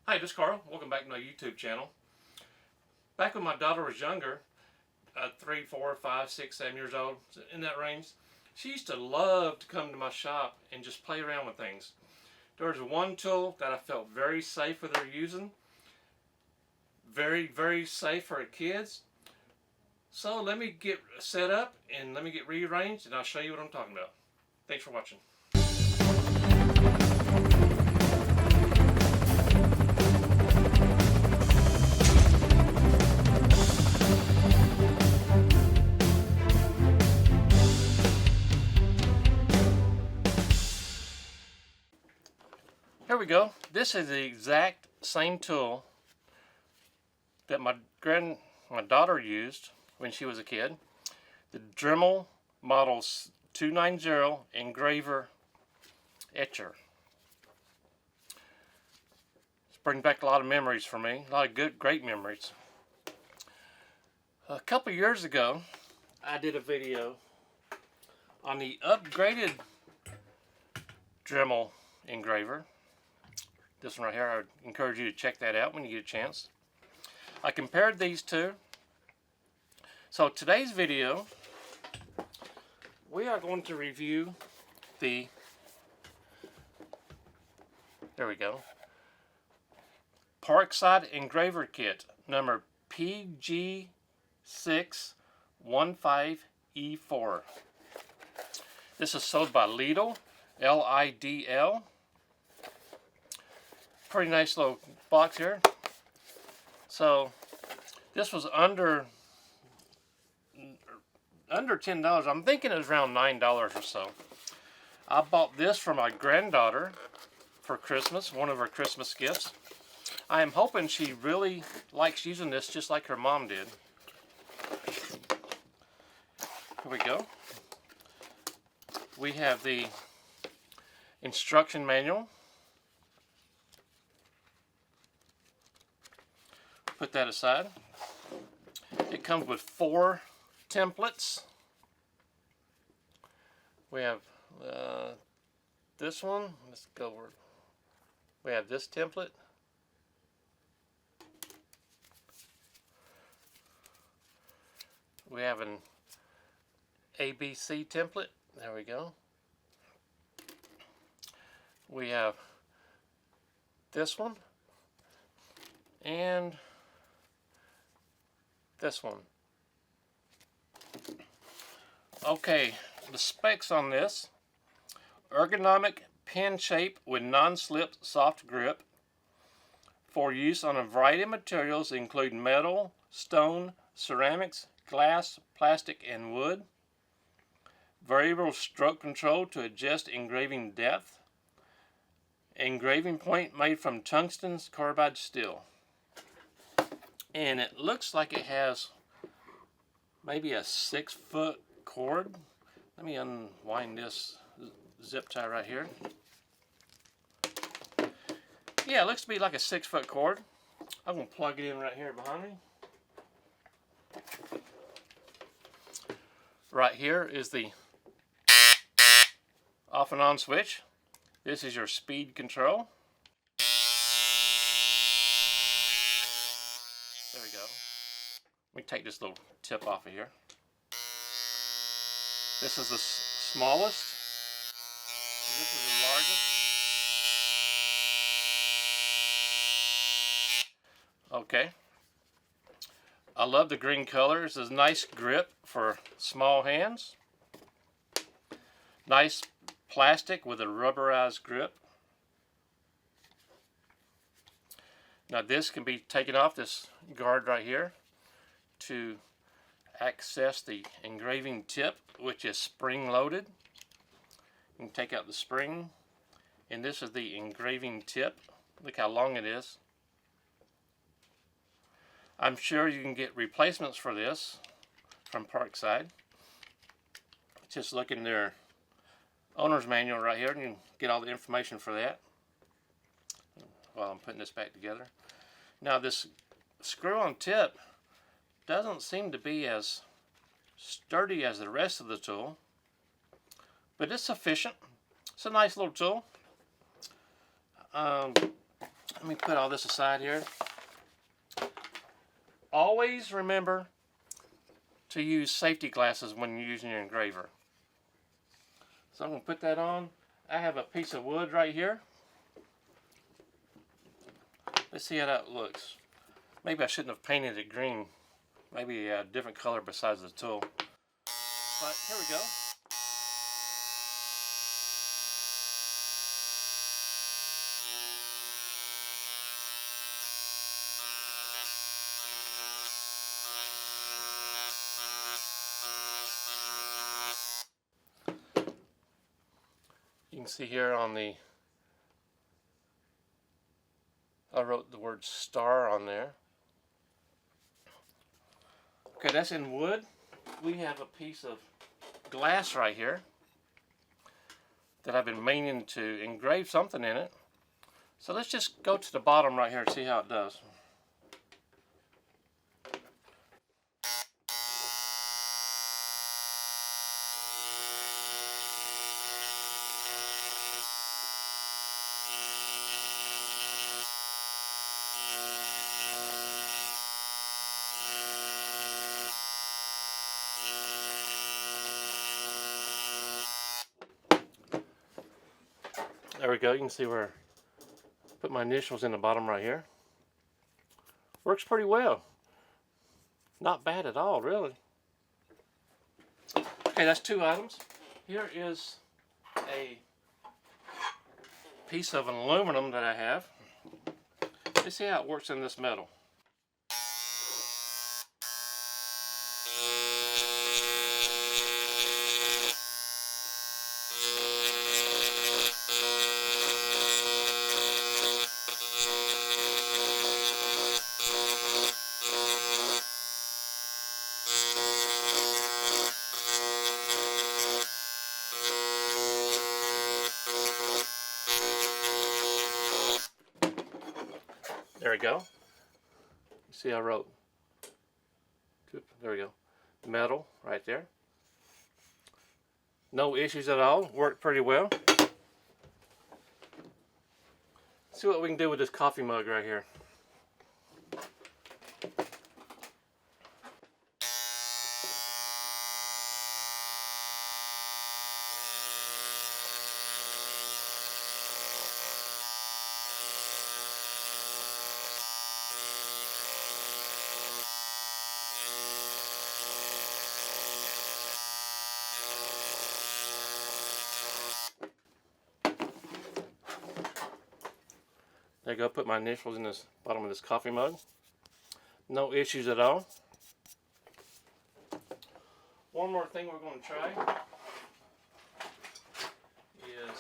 Hi, this is Carl. Welcome back to my YouTube channel. Back when my daughter was younger, 3, 4, 5, 6, 7 years old, in that range, she used to love to come to my shop and just play around with things. There was one tool that I felt very safe with her using. Very safe for her kids. So let me get set up and let me get rearranged and I'll show you what I'm talking about. Thanks for watching. Here we go. This is the exact same tool that my daughter used when she was a kid. The Dremel Model 290 Engraver Etcher. It's bringing back a lot of memories for me. A lot of great memories. A couple years ago, I did a video on the upgraded Dremel Engraver. This one right here, I would encourage you to check that out when you get a chance. I compared these two. So today's video, we are going to review the, there we go, Parkside Engraver Kit, number PG615E4. This is sold by Lidl, L-I-D-L. Pretty nice little box here. So this was under $10. I'm thinking it was around $9 or so. I bought this for my granddaughter for Christmas, one of her Christmas gifts. I am hoping she really likes using this just like her mom did. Here we go. We have the instruction manual. Put that aside. It comes with 4 templates. We have this one. Let's go over. We have this template. We have an ABC template. There we go. We have this one. And this one. Okay, the specs on this: ergonomic pen shape with non-slip soft grip for use on a variety of materials including metal, stone, ceramics, glass, plastic, and wood. Variable stroke control to adjust engraving depth. Engraving point made from tungsten carbide steel. And it looks like it has maybe a 6-foot cord. Let me unwind this zip tie right here. Yeah, it looks to be like a 6-foot cord. I'm going to plug it in right here behind me. Right here is the off and on switch. This is your speed control. There we go. Let me take this little tip off of here. This is the smallest. This is the largest. Okay. I love the green color. This is a nice grip for small hands. Nice plastic with a rubberized grip. Now this can be taken off, this guard right here, to access the engraving tip, which is spring loaded. You can take out the spring, and this is the engraving tip. Look how long it is. I'm sure you can get replacements for this from Parkside. Just look in their owner's manual right here and you can get all the information for that while I'm putting this back together. Now this screw-on tip doesn't seem to be as sturdy as the rest of the tool, but it's sufficient. It's a nice little tool. Let me put all this aside here. Always remember to use safety glasses when you're using your engraver. So I'm going to put that on. I have a piece of wood right here. Let's see how that looks. Maybe I shouldn't have painted it green. Maybe a different color besides the tool. But here we go. You can see here on the, I wrote the word star on there. Okay, that's in wood. We have a piece of glass right here that I've been meaning to engrave something in it. So let's just go to the bottom right here and see how it does. There we go. You can see where I put my initials in the bottom right here. Works pretty well. Not bad at all, really. Okay, that's two items. Here is a piece of aluminum that I have. Let's see how it works in this metal. There we go. You see I wrote, there we go, metal right there. No issues at all, worked pretty well. Let's see what we can do with this coffee mug right here. There you go, put my initials in this bottom of this coffee mug. No issues at all. One more thing we're going to try is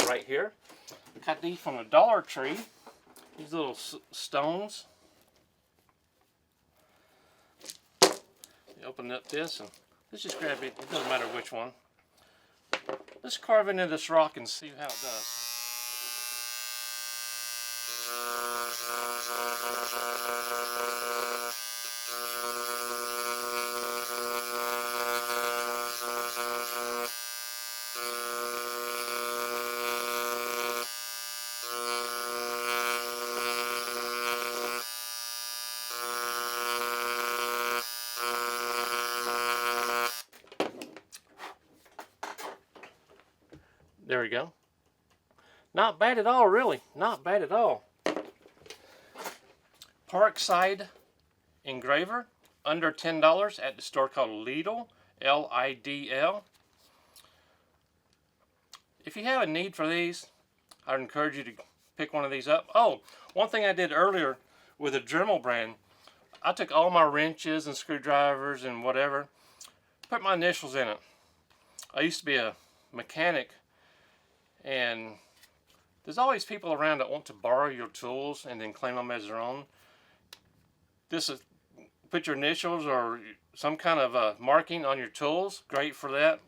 right here. Got these from the Dollar Tree. These little stones. Open up this and let's just grab it. It doesn't matter which one. Let's carve into this rock and see how it does. There we go. Not bad at all, really. Not bad at all. Parkside Engraver, under $10 at the store called Lidl, L-I-D-L. If you have a need for these, I would encourage you to pick one of these up. Oh, one thing I did earlier with a Dremel brand, I took all my wrenches and screwdrivers and whatever, put my initials in it. I used to be a mechanic, and there's always people around that want to borrow your tools and then claim them as their own. This is, put your initials or some kind of marking on your tools. Great for that.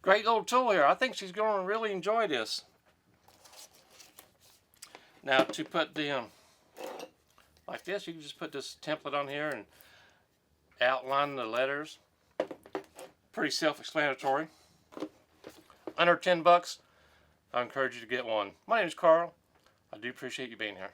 Great little tool here. I think she's going to really enjoy this. Now to put the like this. You can just put this template on here and outline the letters. Pretty self-explanatory. Under $10, I encourage you to get one. My name is Carl. I do appreciate you being here.